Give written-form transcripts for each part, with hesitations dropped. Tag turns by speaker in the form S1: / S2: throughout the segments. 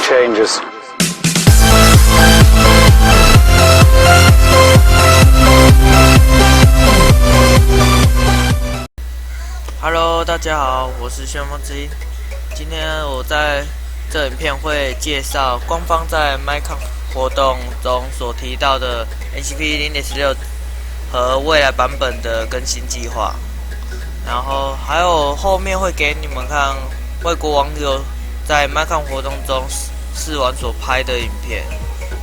S1: changes.
S2: Hello， 大家好，我是旋风之音。今天我在这影片会介绍官方在MINECON活动中所提到的 MCPE 0.16和未来版本的更新计划，然后还有后面会给你们看外国网友在MINECON活动中试玩所拍的影片，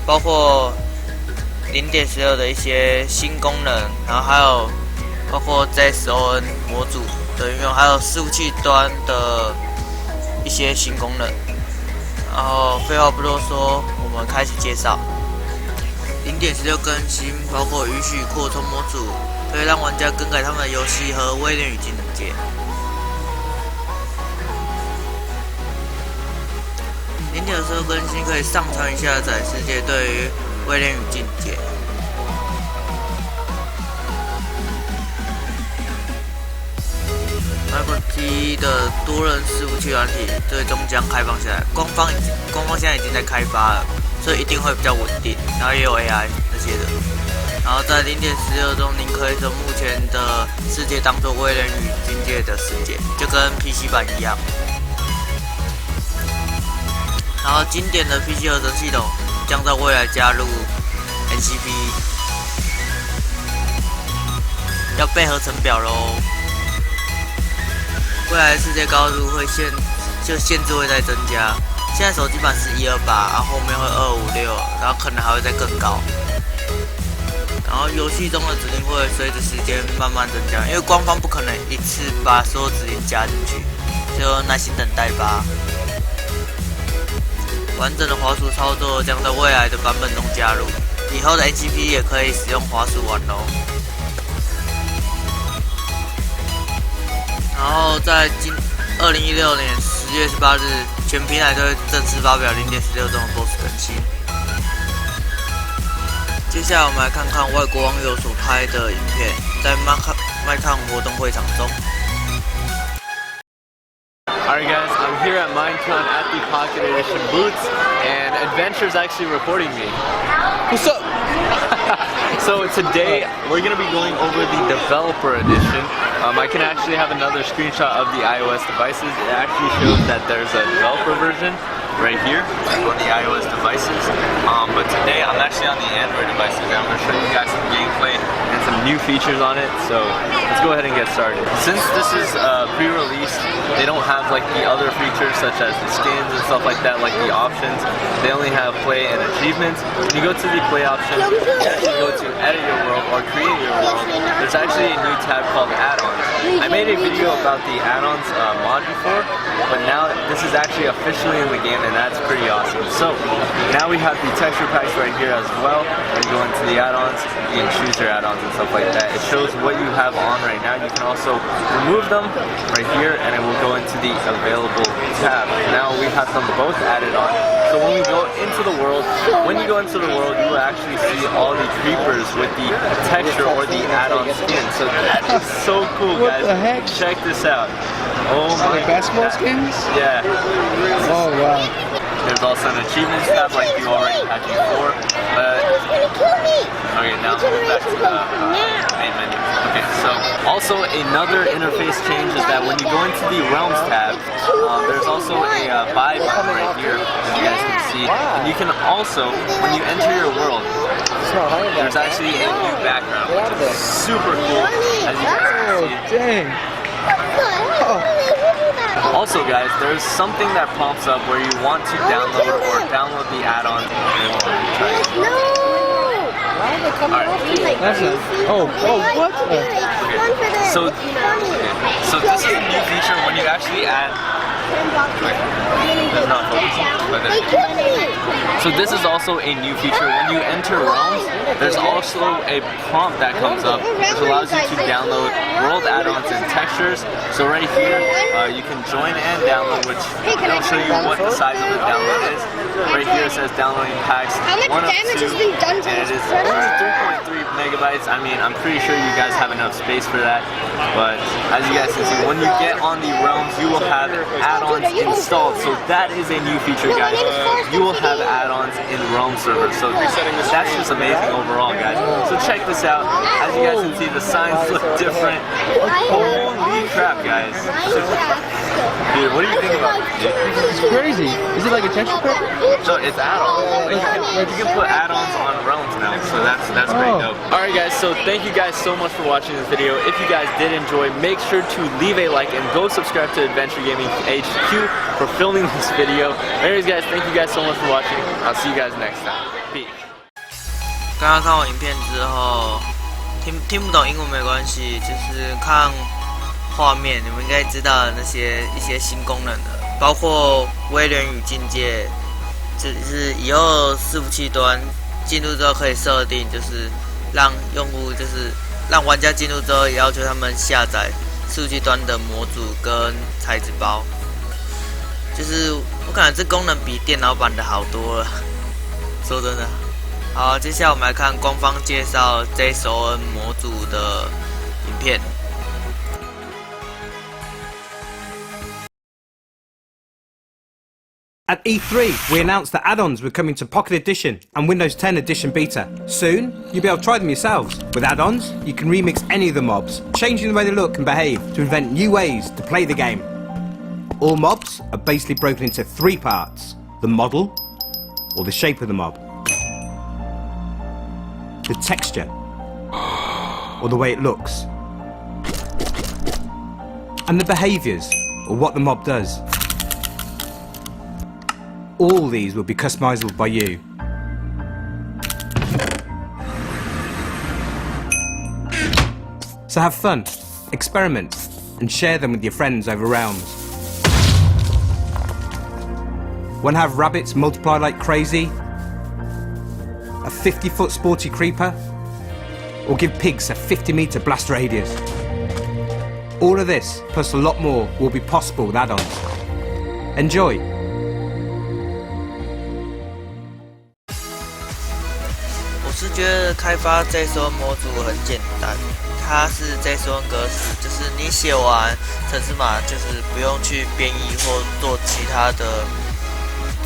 S2: 包括0.16的一些新功能，然后还有包括 JSON 模组的运用，还有伺服器端的一些新功能。然后废话不多说，我们开始介绍。0.16更新包括允许扩充模组，可以让玩家更改他们的游戏和威廉与境界。0.16更新可以上传与下载世界对于威廉与境界。MINECON的多人伺服器软体最终将开放下来，官方现在已经在开发了，所以一定会比较稳定，然后也有 AI 那些的。然后在0.16中，您可以从目前的世界当作威廉与境界的世界，就跟 PC 版一样。然后经典的 PC 合成系统将在未来加入 MCPE， 要备合成表咯。未来世界高度会限制会再增加，现在手机版是128，然后后面会256，然后可能还会再更高。然后游戏中的指令会随着时间慢慢增加，因为官方不可能一次把所有指令加进去，就耐心等待吧。完整的滑鼠操作将在未来的版本中加入，以后的 MCPE 也可以使用滑鼠玩咯。然后在2016年10月18日，全平台都会正式发表0.16中的 BOSS 更新。接下来我们来看看外国网友所拍的影片，在MINECON活动会场中。
S3: Alright guys, I'm here at MINECON at the Pocket Edition booth, and Adventure's actually recording me. What's up? So today we're going to be going over the Developer Edition. I can actually have another screenshot of the iOS devices. It actually shows that there's a developer version right here on the iOS devices. But today I'm actually on the Android devices, and I'm going to show you guys some gameplay and some new features on it. So let's go ahead and get started. Since this is pre-released, they don't have like the other features such as the skins and stuff like that, like the options. They only have play and achievements. When you go to the play option, you go to edit your world or create your world. There's actually a new tab called Add-Ons. I made a video about the Add-Ons mod before, but now this is actually officially in the game, and that's pretty awesome. So now we have the texture packs right here as well. When you go into the add-ons, you can choose your add-ons and stuff like that. It shows what you have on right now. You can also remove them right here, and it will go into the available tab. Now we have them both added on. So when we go into the world, you will actually see all the creepers with the texture or the add-on skin. So that is so cool, guys.
S4: What the heck?
S3: Check this out. Oh my god.
S4: Basketball skins?
S3: Yeah.
S4: Oh wow.
S3: There's also an achievements tab like you already had before. Okay, now we're back to the main menu. Okay, so also another interface change is that when you go into the Realms tab, there's also a buy button right here, as you guys can see. And you can also, when you enter your world, there's actually a new background, which is super cool, as you guys can see.
S4: Dang.
S3: Also guys, there's something that prompts up where you want to download the add-on.
S4: What?
S3: So this is a new feature when you actually add. So this is also a new feature. When you enter Realms, there's also a prompt that comes up which allows you to download world add-ons and textures. So right here, you can join and download, which it'll show you what the size of the download is. Right here it says downloading packs 1 of 2, and it is only 3.3 megabytes. I mean, I'm pretty sure you guys have enough space for that. But as you guys can see, when you get on the Realms, you will have add add-ons installed. So that is a new feature, guys. You will have add-ons in Realm server. So that's just amazing overall, guys. So check this out. As you guys can see, the signs look different. Holy crap, guys. Dude, what do you think about it?
S4: It's crazy. Is it like a texture pack?
S3: No, it's add-ons. You can put add-ons on Realms now, so that's pretty dope. Alright guys, so thank you guys so much for watching this video. If you guys did enjoy, make sure to leave a like and go subscribe to Adventure Gaming HQ for filming this video. Anyways guys, thank you guys so much for watching. I'll see you guys next time. Peace.
S2: 刚刚看完影片之后，听不懂英文没关系，就是看画面，你们应该知道的一些新功能的，包括威廉与境界，就是以后伺服器端进入之后可以设定，就是让用户让玩家进入之后也要求他们下载伺服器端的模组跟材质包，就是我感觉这功能比电脑版的好多了，说真的。好，接下来我们来看官方介绍 JSON 模组的影片。
S1: At E3, we announced that add-ons were coming to Pocket Edition and Windows 10 Edition Beta. Soon, you'll be able to try them yourselves. With add-ons, you can remix any of the mobs, changing the way they look and behave to invent new ways to play the game. All mobs are basically broken into 3 parts: the model, or the shape of the mob, the texture, or the way it looks, and the behaviours, or what the mob does. All these will be customizable by you. So have fun, experiment, and share them with your friends over Realms. Want to have rabbits multiply like crazy? A 50-foot sporty creeper? Or give pigs a 50-meter blast radius? All of this, plus a lot more, will be possible with add-ons. Enjoy!
S2: 我是觉得开发 JSON 模组很简单，它是 JSON 格式，就是你写完程式码，就是不用去编译或做其他的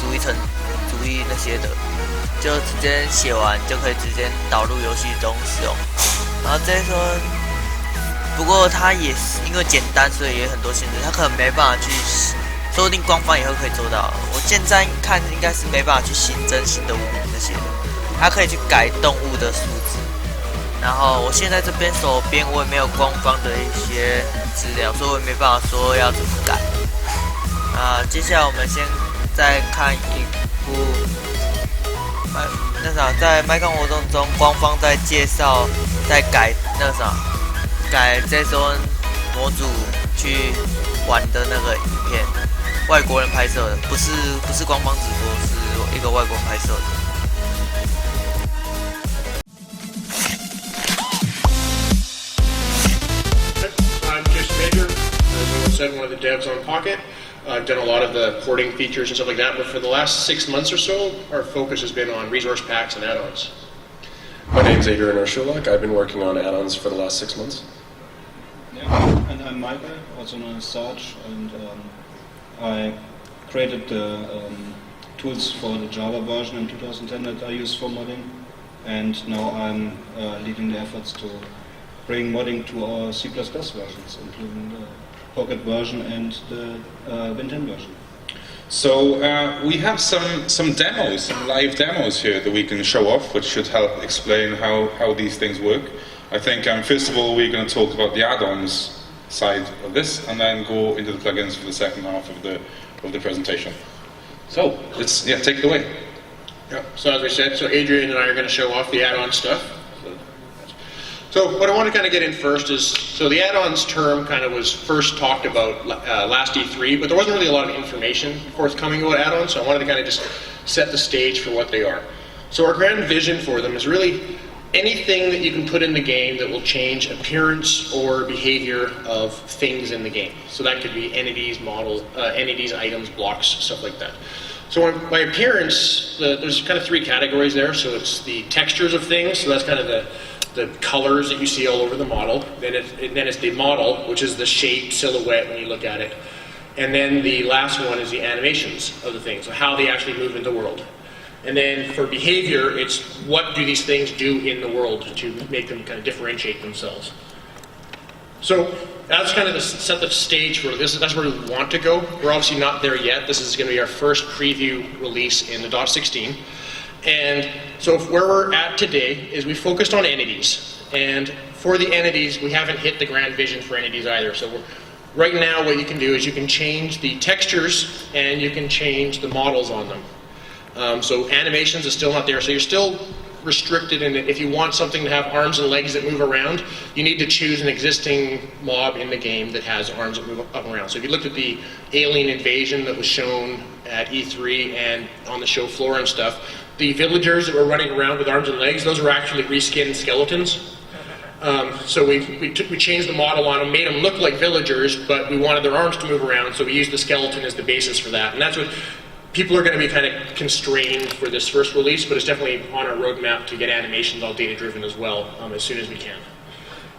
S2: 主义那些的，就直接写完就可以直接导入游戏中使用。然后 JSON， 不过它也是因为简单，所以也很多限制，它可能没办法去，说不定官方以后可以做到。我现在看应该是没办法去新增新的物品那些的。它可以去改动物的数字，然后我现在这边手边我也没有官方的一些资料，所以我也没办法说要怎么改。接下来我们先再看一部在MINECON活动中官方在介绍在改改 JSON 模组去玩的那个影片，外国人拍摄的，不是官方直播，是一个外国人拍摄的。
S5: Said one of the devs on Pocket. I've done a lot of the porting features and stuff like that, but for the last 6 months or so, our focus has been on resource packs and add-ons.
S6: My name's Adrian Urshulak. I've been working on add-ons for the last 6 months.
S7: Yeah, and I'm Michael, also known as Sarge, and I created the tools for the Java version in 2010 that I use for modding, and now I'm leading the efforts to bring modding to our C++ versions, including the Pocket version and the Win 10 version.
S8: So we have some demos, some live demos here that we can show off, which should help explain how these things work. I think first of all we're going to talk about the add-ons side of this, and then go into the plugins for the second half of the presentation. So let's take it away.
S5: Yeah. So as we said, Adrian and I are going to show off the add-on stuff. So what I want to kind of get in first is, so the add-ons term kind of was first talked about last E3, but there wasn't really a lot of information forthcoming about add-ons, so I wanted to kind of just set the stage for what they are. So our grand vision for them is really anything that you can put in the game that will change appearance or behavior of things in the game. So that could be entities, entities, items, blocks, stuff like that. So by appearance, there's kind of 3 categories there. So it's the textures of things, so that's kind of the colors that you see all over the model. Then it's the model, which is the shape, silhouette when you look at it. And then the last one is the animations of the things, so how they actually move in the world. And then for behavior, it's what do these things do in the world to make them kind of differentiate themselves. So that's kind of set the stage for this. That's where we want to go. We're obviously not there yet. This is going to be our first preview release in the .16. And so where we're at today is we focused on entities. And for the entities, we haven't hit the grand vision for entities either. So right now what you can do is you can change the textures and you can change the models on them. So animations is still not there. So you're still restricted in it. If you want something to have arms and legs that move around, you need to choose an existing mob in the game that has arms that move up and around. So if you looked at the alien invasion that was shown at E3 and on the show floor and stuff, the villagers that were running around with arms and legs, those were actually reskinned skeletons. So we changed the model on them, made them look like villagers, but we wanted their arms to move around, so we used the skeleton as the basis for that. And that's what people are going to be kind of constrained for this first release, but it's definitely on our roadmap to get animations all data-driven as well as soon as we can.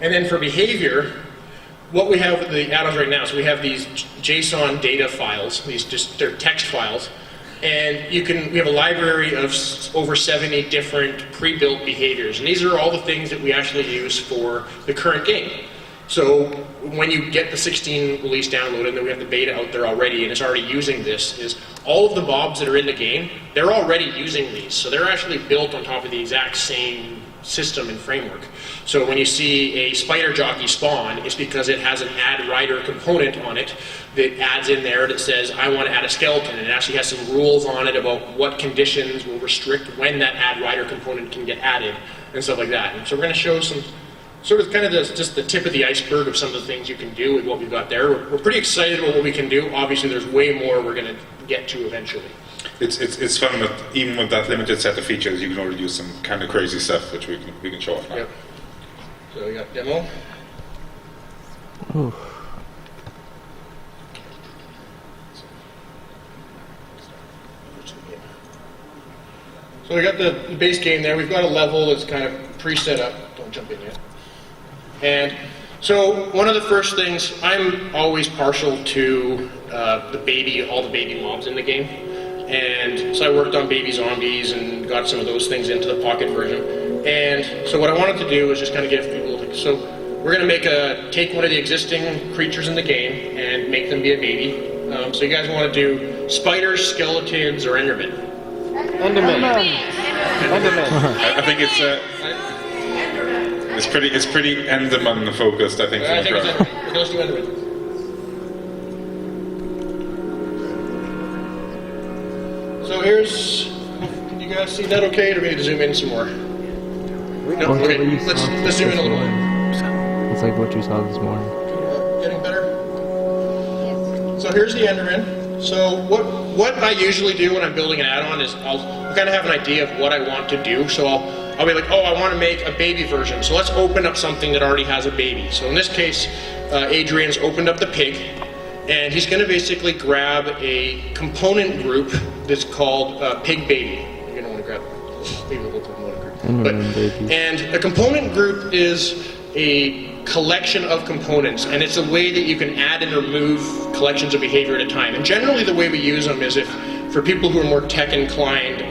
S5: And then for behavior, what we have with the add-ons right now, so we have these JSON data files, they're text files, and we have a library of over 70 different pre-built behaviors, and these are all the things that we actually use for the current game. So when you get the 16 release downloaded, and then we have the beta out there already, and it's already using this, is all of the mobs that are in the game, they're already using these. So they're actually built on top of the exact same system and framework. So when you see a spider jockey spawn, it's because it has an add rider component on it that adds in there that says, I want to add a skeleton, and it actually has some rules on it about what conditions will restrict when that add rider component can get added, and stuff like that. And so we're going to show some sort of kind of just the tip of the iceberg of some of the things you can do with what we've got there. We're pretty excited about what we can do. Obviously, there's way more we're going to get to eventually.
S8: It's fun that even with that limited set of features, you can already do some kind of crazy stuff, which we can show off now.
S5: Yep. So we got demo.
S4: Ooh.
S5: So we got the base game there. We've got a level that's kind of pre-set up. Don't jump in yet. And so one of the first things, I'm always partial to all the baby mobs in the game. And so I worked on baby zombies and got some of those things into the pocket version. And so what I wanted to do is just kind of give people, so we're going to take one of the existing creatures in the game and make them be a baby. So you guys want to do spiders, skeletons, or endermen?
S4: Enderman.
S8: I think it's pretty Enderman focused. I think.
S5: I think it's Enderman. Let's do Enderman. So here's. Can you guys see that okay? Or do we need to zoom in some more? No, okay. Let's zoom in a little bit.
S4: It's like what you saw this morning.
S5: Getting better? Yes. So here's the Enderman. So what I usually do when I'm building an add-on is I'll kind of have an idea of what I want to do. So I'll be like, oh, I want to make a baby version. So let's open up something that already has a baby. So in this case, Adrian's opened up the pig, and he's going to basically grab a component group that's called pig baby. You're going to want to grab maybe a little component group. And a component group is a collection of components, and it's a way that you can add and remove collections of behavior at a time. And generally the way we use them is for people who are more tech inclined,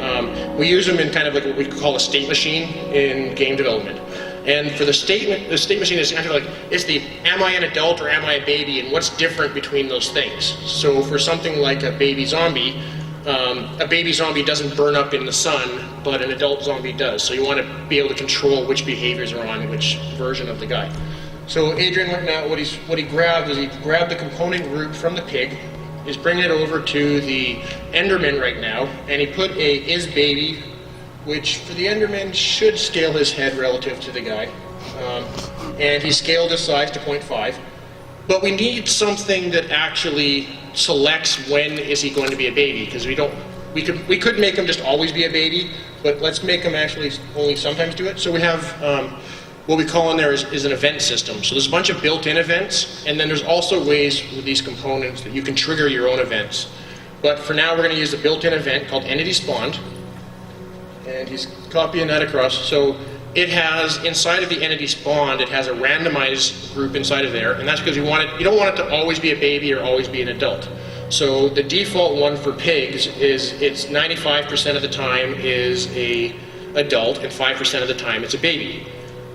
S5: we use them in kind of like what we call a state machine in game development. And for the state machine is kind of like, it's the am I an adult or am I a baby, and what's different between those things. So for something like a baby zombie doesn't burn up in the sun, but an adult zombie does. So you want to be able to control which behaviors are on which version of the guy. So Adrian right now, what he grabbed is he grabbed the component group from the pig, is bringing it over to the Enderman right now, and he put a is baby, which for the Enderman should scale his head relative to the guy, and he scaled his size to 0.5. But we need something that actually selects when is he going to be a baby, because we could make him just always be a baby, but let's make him actually only sometimes do it. So we have what we call in there is an event system. So there's a bunch of built-in events, and then there's also ways with these components that you can trigger your own events. But for now, we're going to use a built-in event called Entity Spawned, and he's copying that across. So it has, inside of the entity spawned, it has a randomized group inside of there, and that's because you don't want it to always be a baby or always be an adult. So the default one for pigs is it's 95% of the time is a adult and 5% of the time it's a baby.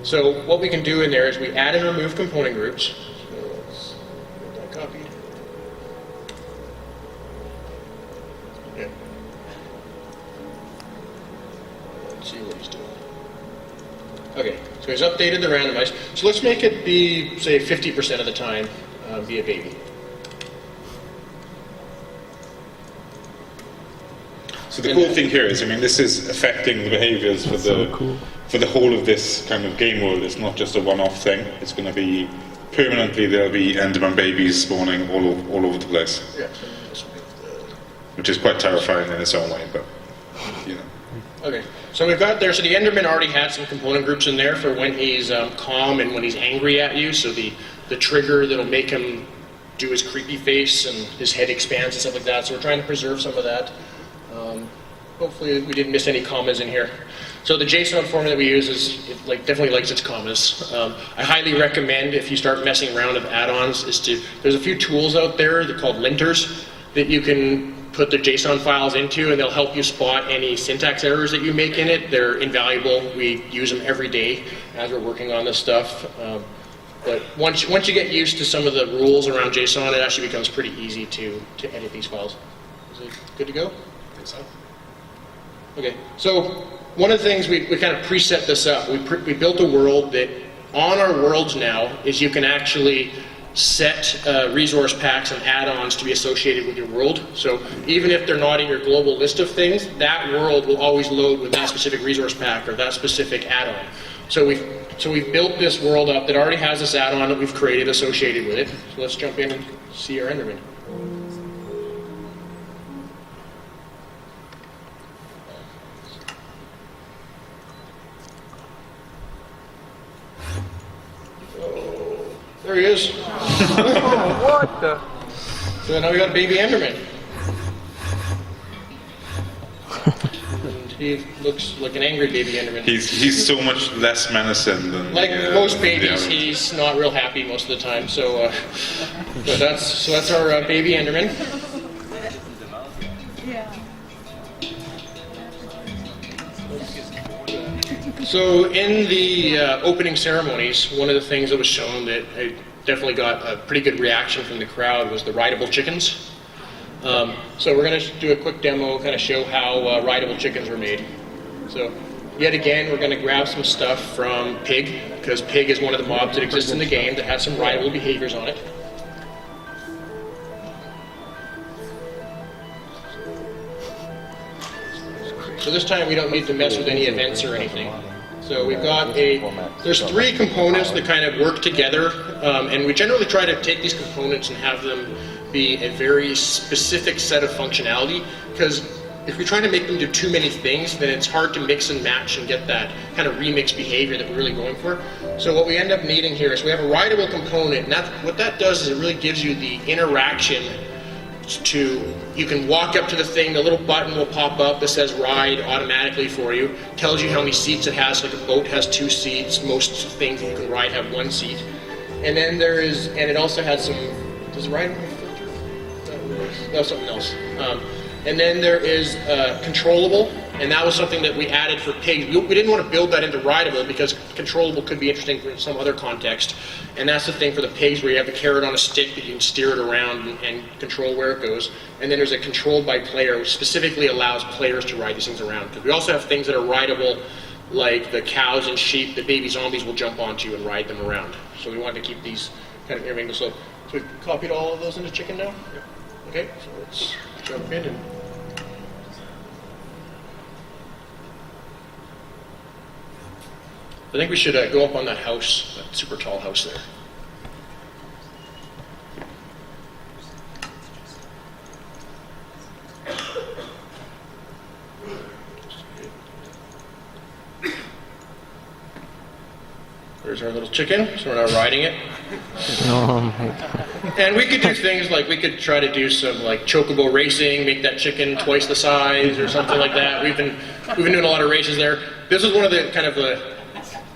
S5: So what we can do in there is we add and remove component groups. So let's get that copy. Yeah. Let's see what he's doing. Okay, so he's updated the randomized. So let's make it be, say, 50% of the time be a baby.
S8: So the cool thing here is, I mean, this is affecting the behaviors for the whole of this kind of game world. It's not just a one-off thing. It's going to be permanently. There'll be Enderman babies spawning all over the place, which is quite terrifying in its own way. But you know.
S5: Okay, so we've got there. So the Enderman already had some component groups in there for when he's calm and when he's angry at you. So the trigger that'll make him do his creepy face and his head expands and stuff like that. So we're trying to preserve some of that. Hopefully we didn't miss any commas in here. So the JSON format that we use definitely likes its commas. I highly recommend, if you start messing around with add-ons, there's a few tools out there, they're called linters, that you can put the JSON files into, and they'll help you spot any syntax errors that you make in it. They're invaluable. We use them every day as we're working on this stuff. But once you get used to some of the rules around JSON, it actually becomes pretty easy to edit these files. Is it good to go? I think so. Okay, so one of the things we kind of preset this up. We built a world that on our worlds now is you can actually set resource packs and add-ons to be associated with your world. So even if they're not in your global list of things, that world will always load with that specific resource pack or that specific add-on. So we've built this world up that already has this add-on that we've created associated with it. So let's jump in and see our Enderman. There he is.
S2: What the?
S5: So now we got a baby Enderman. And he looks like an angry baby Enderman.
S8: He's so much less menacing than
S5: like most babies. He's not real happy most of the time. So that's our baby Enderman. So in the opening ceremonies, one of the things that was shown that I definitely got a pretty good reaction from the crowd was the rideable chickens. So we're going to do a quick demo, kind of show how rideable chickens were made. So yet again, we're going to grab some stuff from Pig, because Pig is one of the mobs that exists in the game that has some rideable behaviors on it. So this time we don't need to mess with any events or anything. So we've got there's three components that kind of work together, and we generally try to take these components and have them be a very specific set of functionality, because if we try to make them do too many things, then it's hard to mix and match and get that kind of remix behavior that we're really going for. So what we end up needing here is we have a rideable component, and what that does is it really gives you the interaction you can walk up to the thing, the little button will pop up that says ride automatically for you, tells you how many seats it has, like a boat has 2 seats, most things that you can ride have 1 seat. And then it also has some, does it ride with a filter? No, something else. And then there is controllable, and that was something that we added for pigs. We didn't want to build that into rideable because controllable could be interesting for some other context. And that's the thing for the pigs, where you have the carrot on a stick that you can steer it around and control where it goes. And then there's a controlled by player, which specifically allows players to ride these things around. Because we also have things that are rideable, like the cows and sheep that baby zombies will jump onto and ride them around. So we wanted to keep these kind of intermingled. So we copied all of those into chicken now? Okay, so let's jump in and I think we should go up on that house, that super tall house there. There's our little chicken, so we're now riding it.
S4: Oh my God.
S5: And we could do things like we could try to do some like chocobo racing, make that chicken twice the size or something like that. We've been doing a lot of races there. This is one of the kind of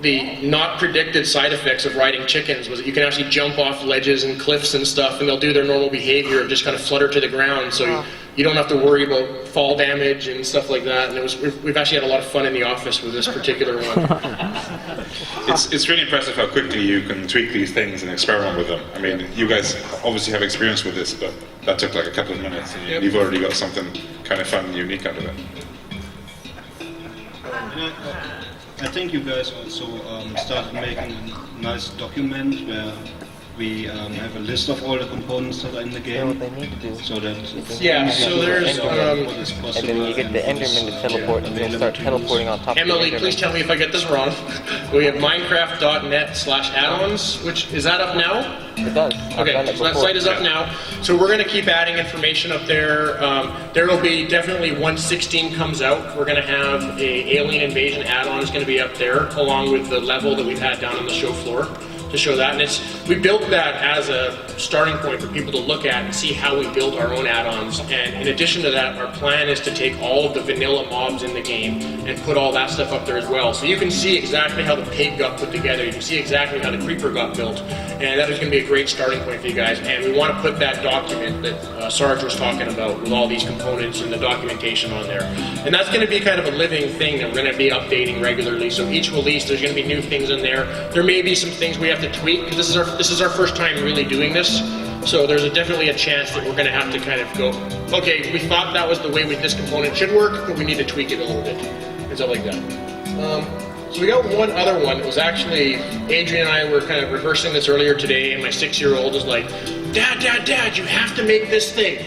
S5: the not predicted side effects of riding chickens was that you can actually jump off ledges and cliffs and stuff, and they'll do their normal behavior of just kind of flutter to the ground, so you don't have to worry about fall damage and stuff like that. And we've actually had a lot of fun in the office with this particular one.
S8: It's really impressive how quickly you can tweak these things and experiment with them. I mean, you guys obviously have experience with this, but that took like a couple of minutes, and you've already got something kind of fun and unique out of it.
S7: I think you guys also started making a nice document where we have a list of all the components that are in the game. So that
S5: so there's
S4: and then you get the Enderman to teleport, and you'll start teleporting on top
S5: Emily,
S4: of the Enderman.
S5: please tell me if I get this wrong. We have Minecraft.net/add-ons, which is that up now?
S4: It does.
S5: Okay, so that site is up now. So we're going to keep adding information up there. There will be definitely 1.16 comes out. We're going to have a Alien Invasion add-on is going to be up there, along with the level that we've had down on the show floor to show that. And we built that as a starting point for people to look at and see how we build our own add-ons. And in addition to that, our plan is to take all of the vanilla mobs in the game and put all that stuff up there as well. So you can see exactly how the pig got put together. You can see exactly how the creeper got built. And that is going to be a great starting point for you guys. And we want to put that document that Sarge was talking about with all these components and the documentation on there. And that's going to be kind of a living thing that we're going to be updating regularly. So each release, there's going to be new things in there. There may be some things we have to tweak, because this is our first time really doing this. So there's definitely a chance that we're going to have to kind of go, okay, we thought that was the way this component should work, but we need to tweak it a little bit and stuff like that. So we got one other one. It was actually, Adrian and I were kind of rehearsing this earlier today, and my 6-year-old was like, Dad, you have to make this thing.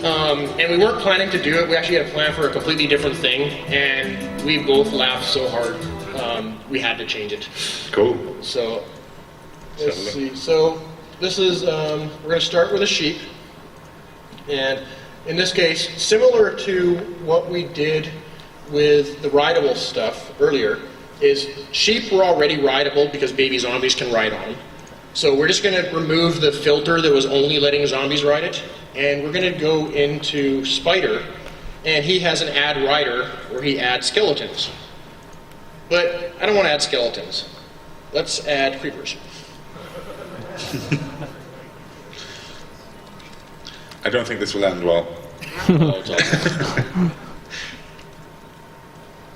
S5: And we weren't planning to do it. We actually had a plan for a completely different thing, and we both laughed so hard we had to change it.
S8: Cool.
S5: So let's see. So this is, we're going to start with a sheep. And in this case, similar to what we did with the rideable stuff earlier, is sheep were already rideable because baby zombies can ride on them. So we're just going to remove the filter that was only letting zombies ride it. And we're going to go into Spider, and he has an add rider where he adds skeletons. But I don't want to add skeletons. Let's add creepers.
S8: I don't think this will end well.
S5: Oh, it's awesome.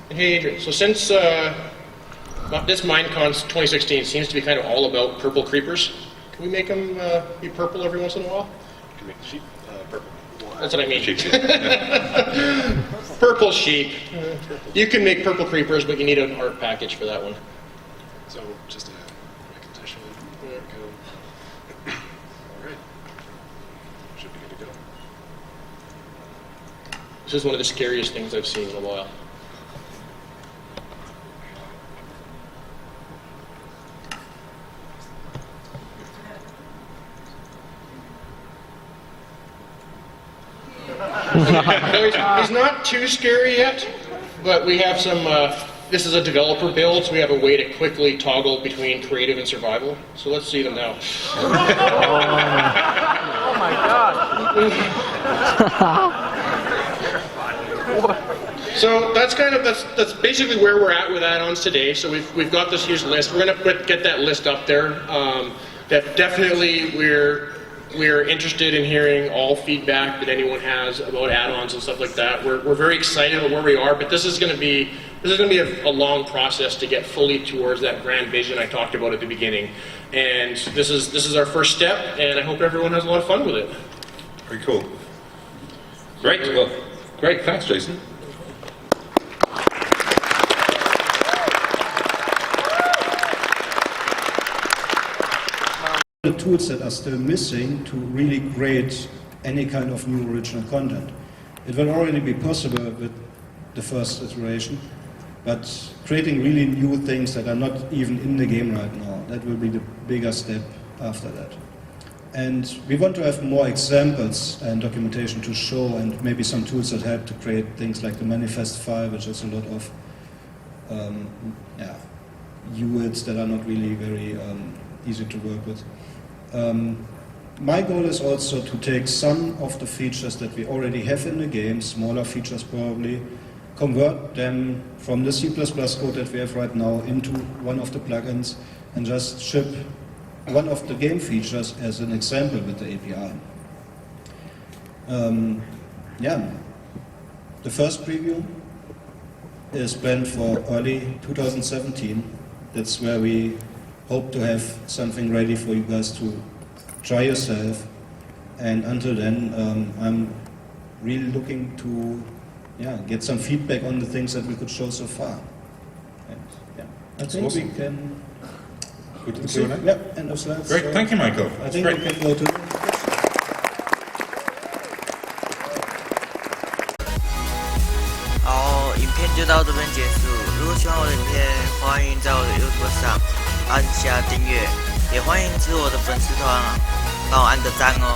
S5: Hey, Adrian. So since this MINECON 2016 seems to be kind of all about purple creepers, can we make them be purple every once in a while?
S6: You can make sheep purple.
S5: That's what I mean.
S8: Sheep.
S5: Purple sheep. You can make purple creepers, but you need an art package for that one.
S6: So just a recognition. There we go. All right. Should be good to go.
S5: This is one of the scariest things I've seen in a while. He's not too scary yet, but we have some, this is a developer build, so we have a way to quickly toggle between creative and survival. So let's see them now.
S4: Oh my god!
S5: So that's that's basically where we're at with add-ons today. So we've got this huge list. We're going to get that list up there. That definitely we're interested in hearing all feedback that anyone has about add-ons and stuff like that. We're very excited about where we are, but this is going to be a long process to get fully towards that grand vision I talked about at the beginning. And this is our first step, and I hope everyone has a lot of fun with it.
S8: Very cool. Great. Well, great. Thanks, Jason.
S7: The tools that are still missing to really create any kind of new original content. It will already be possible with the first iteration, but creating really new things that are not even in the game right now, that will be the bigger step after that. And we want to have more examples and documentation to show, and maybe some tools that help to create things like the manifest file, which is a lot of UIDs that are not really very easy to work with. My goal is also to take some of the features that we already have in the game, smaller features probably, convert them from the C++ code that we have right now into one of the plugins and just ship one of the game features as an example with the API. The first preview is planned for early 2017. That's where we hope to have something ready for you guys to try yourself. And until then, I'm really looking to get some feedback on the things that we could show so far. And, I think
S8: awesome.
S7: we can.
S8: Go to the Q&A?
S7: Yeah, end of slides.
S8: Great, thank you, Michael.
S7: I think
S8: Great.
S7: we can go to.
S2: 好，影片就到这边结束。如果喜欢我的影片，欢迎在我的 YouTube 上按下订阅，也欢迎至我的粉丝团帮我按个赞哦。